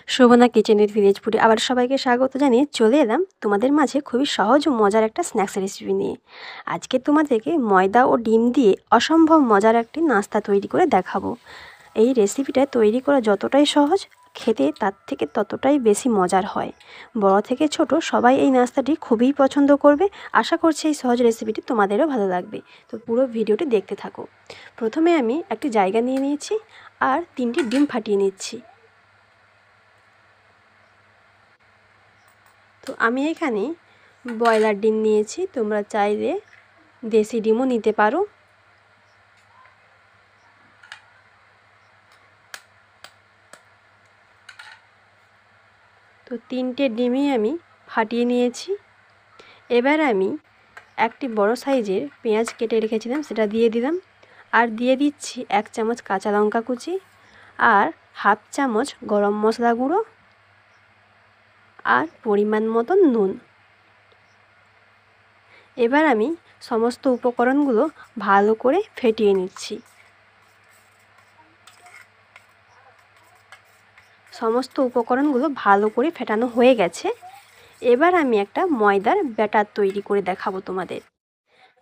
শোভনা কিচেনের ভিলেজ ফুডে আবার সবাইকে স্বাগত জানিয়ে চলে এলাম তোমাদের মাঝে খুবই সহজ ও মজার একটা স্ন্যাক্স রেসিপি নিয়ে। আজকে তোমাদেরকে ময়দা ও ডিম দিয়ে অসম্ভব মজার একটি নাস্তা তৈরি করে দেখাবো। এই রেসিপিটা তৈরি করা যতটাই সহজ, খেতে তার থেকে ততটাই বেশি মজার হয়। বড় থেকে ছোট সবাই এই নাস্তাটি খুবই পছন্দ করবে। আশা করছি এই সহজ রেসিপিটি তোমাদেরও ভালো লাগবে। তো পুরো ভিডিওটি দেখতে থাকো। প্রথমে আমি একটি জায়গা নিয়ে নিয়েছি আর 3টি ডিম ফাটিয়ে নিচ্ছি। তো আমি এখানে ব্রয়লার ডিম নিয়েছি, তোমরা চাইলে দেশি ডিমও নিতে পারো। তো 3টে ডিমই আমি ফাটিয়ে নিয়েছি। এবার আমি একটি বড় সাইজের পেঁয়াজ কেটে রেখেছিলাম, সেটা দিয়ে দিলাম। আর দিয়ে দিচ্ছি 1 চামচ কাঁচা লঙ্কা কুচি আর হাফ চামচ গরম মশলা গুঁড়ো আর পরিমাণ মতন নুন। এবার আমি সমস্ত উপকরণগুলো ভালো করে ফেটিয়ে নিচ্ছি। সমস্ত উপকরণগুলো ভালো করে ফেটানো হয়ে গেছে। এবার আমি একটা ময়দার ব্যাটার তৈরি করে দেখাবো তোমাদের।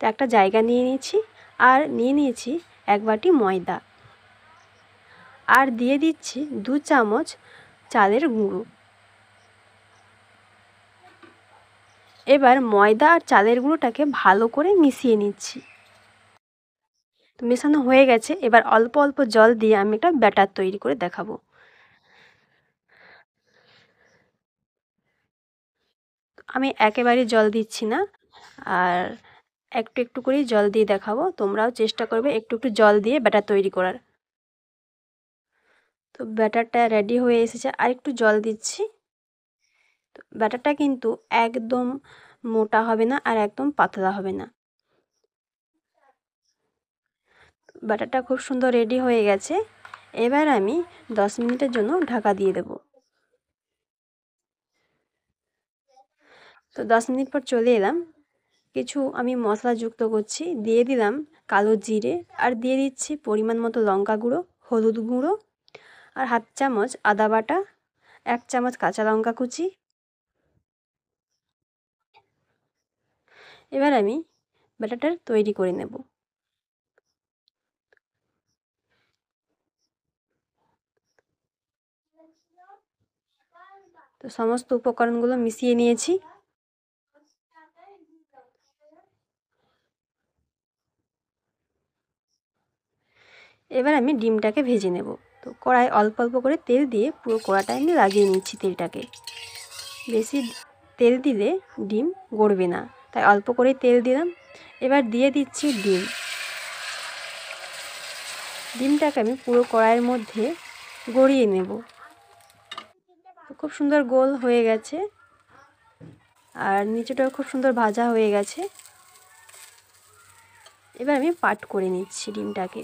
তো একটা জায়গা নিয়ে নিয়েছি আর নিয়ে নিয়েছি 1 বাটি ময়দা আর দিয়ে দিচ্ছি 2 চামচ চালের গুঁড়ো। এবার ময়দা আর চালের গুঁড়োটাকে ভালো করে মিশিয়ে নিচ্ছি। তো মেশানো হয়ে গেছে। এবার অল্প অল্প জল দিয়ে আমি একটা ব্যাটার তৈরি করে দেখাবো। আমি একেবারে জল দিচ্ছি না, আর একটু একটু করেই জল দিয়ে দেখাবো। তোমরাও চেষ্টা করবে একটু একটু জল দিয়ে ব্যাটার তৈরি করার। তো ব্যাটারটা রেডি হয়ে এসেছে, আর একটু জল দিচ্ছি। তো ব্যাটারটা কিন্তু একদম মোটা হবে না আর একদম পাতলা হবে না। ব্যাটারটা খুব সুন্দর রেডি হয়ে গেছে। এবার আমি 10 মিনিটের জন্য ঢাকা দিয়ে দেব। তো 10 মিনিট পর চলে এলাম। কিছু আমি মশলা যুক্ত করছি। দিয়ে দিলাম কালো জিরে আর দিয়ে দিচ্ছি পরিমাণ মতো লঙ্কা গুঁড়ো, হলুদ গুঁড়ো আর হাফ চামচ আদা বাটা, 1 চামচ কাঁচা লঙ্কা কুচি। এবার আমি ব্যাটারটা তৈরি করে নেব। তো সমস্ত উপকরণগুলো মিশিয়ে নিয়েছি। এবার আমি ডিমটাকে ভেজে নেব। তো কড়াই অল্প অল্প করে তেল দিয়ে পুরো কড়াটা আমি লাগিয়ে নিচ্ছি তেলটাকে। বেশি তেল দিলে ডিম গড়বে না, তাই অল্প করে তেল দিলাম। এবার দিয়ে দিচ্ছি ডিম। ডিমটাকে আমি পুরো কড়াইয়ের মধ্যে গড়িয়ে নেব। খুব সুন্দর গোল হয়ে গেছে আর নিচেটাও খুব সুন্দর ভাজা হয়ে গেছে। এবার আমি পাট করে নিচ্ছি ডিমটাকে।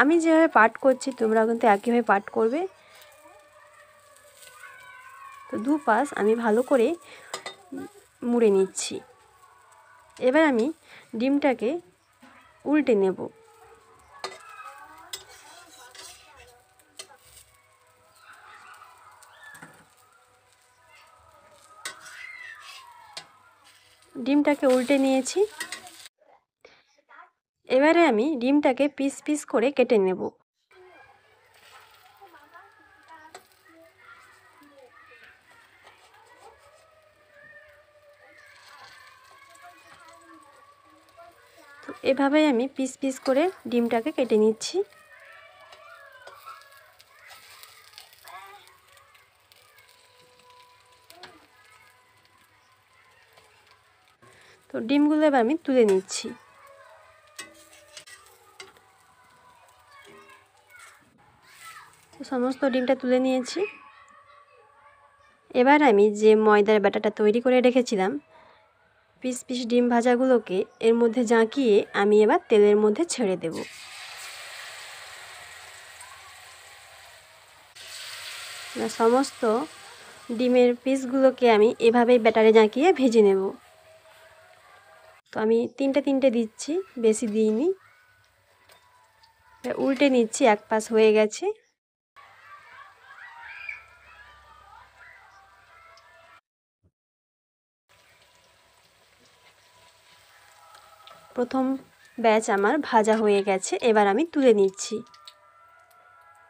আমি যেভাবে পাট করছি তোমরা কিন্তু একইভাবে পাট করবে। তো দুপাশ আমি ভালো করে মুড়ে নিচ্ছি। এবার আমি ডিমটাকে উল্টে নেব। ডিমটাকে উল্টে নিয়েছি। এবারে আমি ডিমটাকে পিস পিস করে কেটে নেব। তো এভাবেই আমি পিস পিস করে ডিমটাকে কেটে নিচ্ছি। তো ডিমগুলো এবার আমি তুলে নিচ্ছি। তো সমস্ত ডিমটা তুলে নিয়েছি। এবার আমি যে ময়দার ব্যাটারটা তৈরি করে রেখেছিলাম, পিস পিস ডিম ভাজাগুলোকে এর মধ্যে জাঁকিয়ে আমি এবার তেলের মধ্যে ছেড়ে দেব। সমস্ত ডিমের পিসগুলোকে আমি এভাবেই ব্যাটারে জাঁকিয়ে ভেজে নেব। তো আমি 3টে দিচ্ছি, বেশি দিইনি। উল্টে নিচ্ছি, এক পাশ হয়ে গেছে। প্রথম ব্যাচ আমার ভাজা হয়ে গেছে, এবার আমি তুলে নিচ্ছি।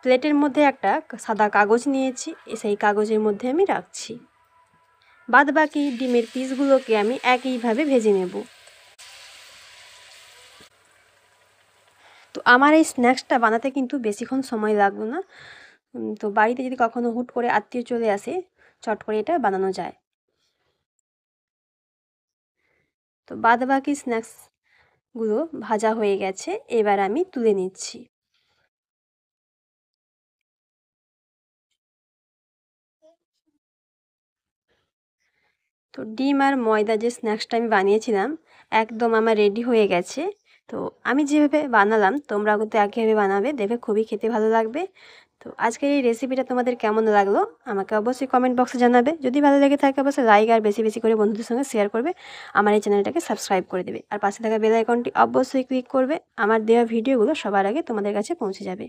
প্লেটের মধ্যে একটা সাদা কাগজ নিয়েছি, সেই কাগজের মধ্যে আমি রাখছি। বাদ বাকি ডিমের পিসগুলোকে আমি একইভাবে ভেজে নেব। তো আমার এই স্ন্যাক্সটা বানাতে কিন্তু বেশিক্ষণ সময় লাগবে না। তো বাড়িতে যদি কখনো হুট করে আত্মীয় চলে আসে, চট করে এটা বানানো যায়। তো বাদ বাকি স্ন্যাক্সগুলো ভাজা হয়ে গেছে, এবার আমি তুলে নিচ্ছি। তো ডিম আর ময়দা যে স্ন্যাক্সটা আমি বানিয়েছিলাম একদম আমার রেডি হয়ে গেছে। তো আমি যেভাবে বানালাম তোমরা কিন্তু একইভাবে বানাবে, দেখবে খুবই খেতে ভালো লাগবে। তো আজকের এই রেসিপিটা তোমাদের কেমন লাগলো আমাকে অবশ্যই কমেন্ট বক্সে জানাবে। যদি ভালো লেগে থাকে অবশ্যই লাইক আর বেশি বেশি করে বন্ধুদের সঙ্গে শেয়ার করবে। আমার এই চ্যানেলটাকে সাবস্ক্রাইব করে দেবে আর পাশে থাকা বেল আইকনটি অবশ্যই ক্লিক করবে। আমার দেওয়া ভিডিওগুলো সবার আগে তোমাদের কাছে পৌঁছে যাবে।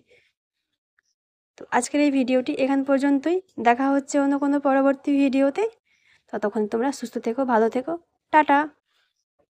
তো আজকের এই ভিডিওটি এখান পর্যন্তই। দেখা হচ্ছে অন্য কোনো পরবর্তী ভিডিওতে। ততক্ষণ তোমরা সুস্থ থেকো, ভালো থেকো। টাটা।